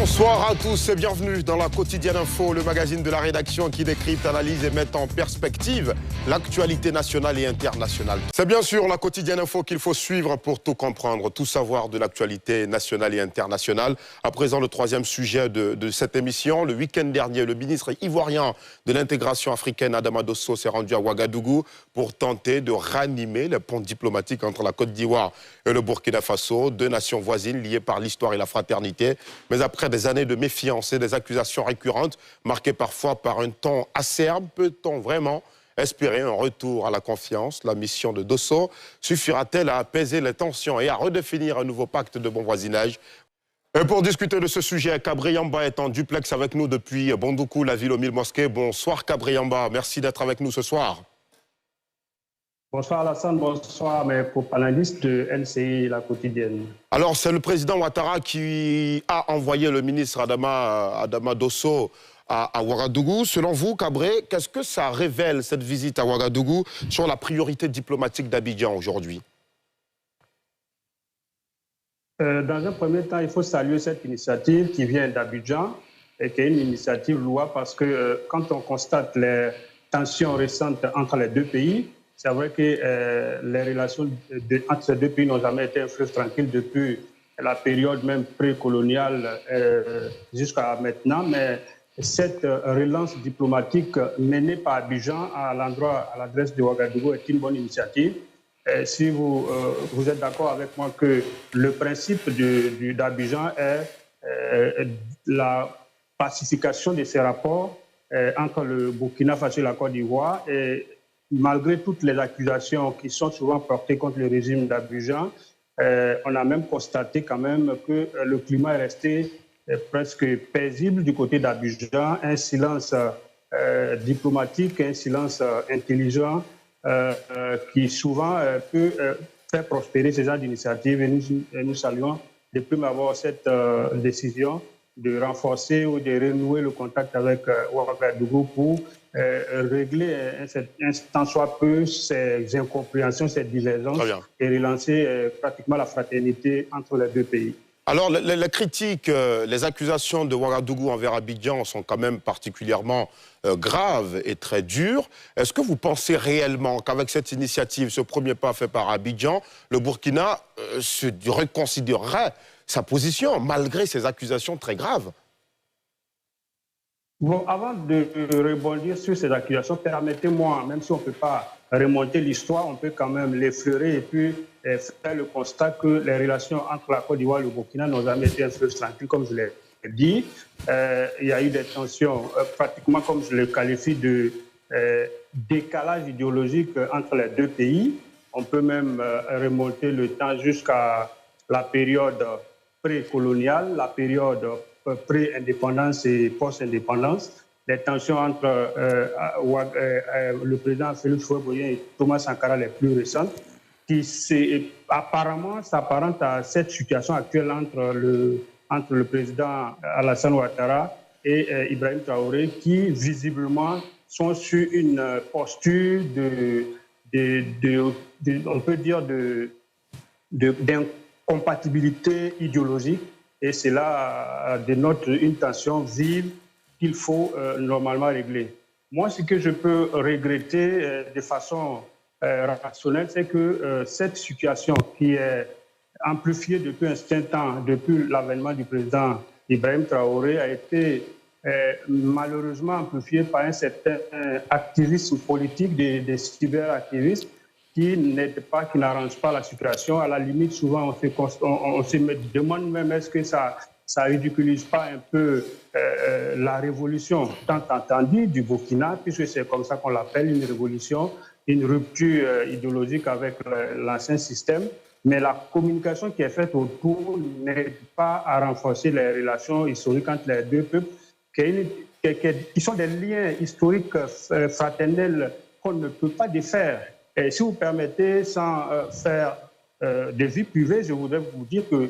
Bonsoir à tous et bienvenue dans la Quotidienne Info, le magazine de la rédaction qui décrypte, analyse et met en perspective l'actualité nationale et internationale. C'est bien sûr la Quotidienne Info qu'il faut suivre pour tout comprendre, tout savoir de l'actualité nationale et internationale. À présent, le troisième sujet de cette émission. Le week-end dernier, le ministre ivoirien de l'intégration africaine, Adama Dosso, s'est rendu à Ouagadougou pour tenter de ranimer les ponts diplomatiques entre la Côte d'Ivoire et le Burkina Faso, deux nations voisines liées par l'histoire et la fraternité. Mais après des années de méfiance et des accusations récurrentes, marquées parfois par un ton acerbe, peut-on vraiment espérer un retour à la confiance? La mission de Dosso suffira-t-elle à apaiser les tensions et à redéfinir un nouveau pacte de bon voisinage? Et pour discuter de ce sujet, Kabri Yamba est en duplex avec nous depuis Bondoukou, la ville aux 1000 mosquées. Bonsoir Kabri Yamba, merci d'être avec nous ce soir. Bonsoir Alassane, bonsoir mes co-panélistes de LCI, la quotidienne. Alors c'est le président Ouattara qui a envoyé le ministre Adama Dosso à Ouagadougou. Selon vous, Kabré, qu'est-ce que ça révèle, cette visite à Ouagadougou, sur la priorité diplomatique d'Abidjan aujourd'hui? Dans un premier temps, il faut saluer cette initiative qui vient d'Abidjan et qui est une initiative louable parce que quand on constate les tensions récentes entre les deux pays, c'est vrai que les relations entre ces deux pays n'ont jamais été un fleuve tranquille depuis la période même précoloniale jusqu'à maintenant, mais cette relance diplomatique menée par Abidjan à l'adresse de Ouagadougou est une bonne initiative. Si vous êtes d'accord avec moi que le principe d'Abidjan est la pacification de ces rapports entre le Burkina Faso et la Côte d'Ivoire, et malgré toutes les accusations qui sont souvent portées contre le régime d'Abidjan, on a même constaté quand même que le climat est resté presque paisible du côté d'Abidjan, un silence diplomatique, un silence intelligent qui souvent peut faire prospérer ces genres d'initiatives. Et nous saluons de prime abord cette décision de renforcer ou de renouer le contact avec Ouagadougou pour régler un tant soit peu ces incompréhensions, ces divergences et relancer pratiquement la fraternité entre les deux pays. Alors, les critiques, les accusations de Ouagadougou envers Abidjan sont quand même particulièrement graves et très dures. Est-ce que vous pensez réellement qu'avec cette initiative, ce premier pas fait par Abidjan, le Burkina se reconsidérerait sa position, malgré ces accusations très graves? Bon, avant de rebondir sur ces accusations, permettez-moi, même si on ne peut pas remonter l'histoire, on peut quand même l'effleurer et puis faire le constat que les relations entre la Côte d'Ivoire et le Burkina n'ont jamais été un fleuve tranquille, comme je l'ai dit. Il y a eu des tensions, pratiquement comme je le qualifie, de décalage idéologique entre les deux pays. On peut même remonter le temps jusqu'à la période précoloniale, la période pré-indépendance et post-indépendance, les tensions entre le président Félix Houphouët-Boigny et Thomas Sankara les plus récentes, qui apparemment s'apparente à cette situation actuelle entre le président Alassane Ouattara et Ibrahim Traoré, qui visiblement sont sur une posture on peut dire d'incompatibilité idéologique. Et cela dénote une tension vive qu'il faut normalement régler. Moi, ce que je peux regretter de façon rationnelle, c'est que cette situation qui est amplifiée depuis un certain temps, depuis l'avènement du président Ibrahim Traoré, a été malheureusement amplifiée par un certain activisme politique, des cyberactivistes, qui n'aide pas, qui n'arrange pas la situation. À la limite, souvent, on se demande même est-ce que ça ridiculise pas un peu la révolution tant entendue du Burkina, puisque c'est comme ça qu'on l'appelle, une révolution, une rupture idéologique avec l'ancien système. Mais la communication qui est faite autour n'aide pas à renforcer les relations historiques entre les deux peuples, qui sont des liens historiques fraternels qu'on ne peut pas défaire. Et si vous permettez, sans faire de vie privée, je voudrais vous dire que,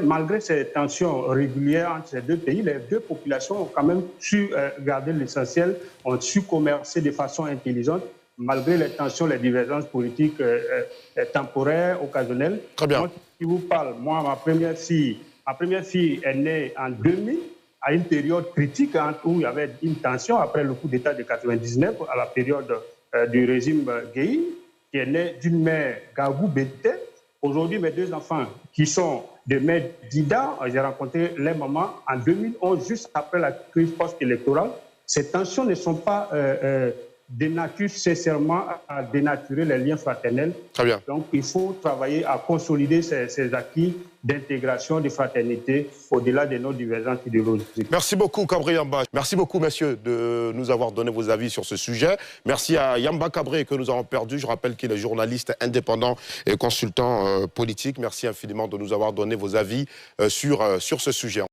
malgré ces tensions régulières entre ces deux pays, les deux populations ont quand même su garder l'essentiel, ont su commercer de façon intelligente, malgré les tensions, les divergences politiques temporaires, occasionnelles. Très bien. Moi, si vous parle, moi, ma première fille Ma première fille est née en 2000, à une période critique où il y avait une tension après le coup d'État de 99, à la période du régime Gueye, qui est née d'une mère Gabou Bété. Aujourd'hui, mes 2 enfants qui sont de mère Dida, j'ai rencontré les mamans en 2011, juste après la crise post-électorale. Ces tensions ne sont pas dénaturent sincèrement à dénaturer les liens fraternels. Très bien. Donc, il faut travailler à consolider ces acquis d'intégration, de fraternité, au-delà de nos divergences idéologiques. Merci beaucoup, Cabré Yamba. Merci beaucoup, messieurs, de nous avoir donné vos avis sur ce sujet. Merci à Yamba Cabré, que nous avons perdu. Je rappelle qu'il est journaliste indépendant et consultant politique. Merci infiniment de nous avoir donné vos avis sur ce sujet.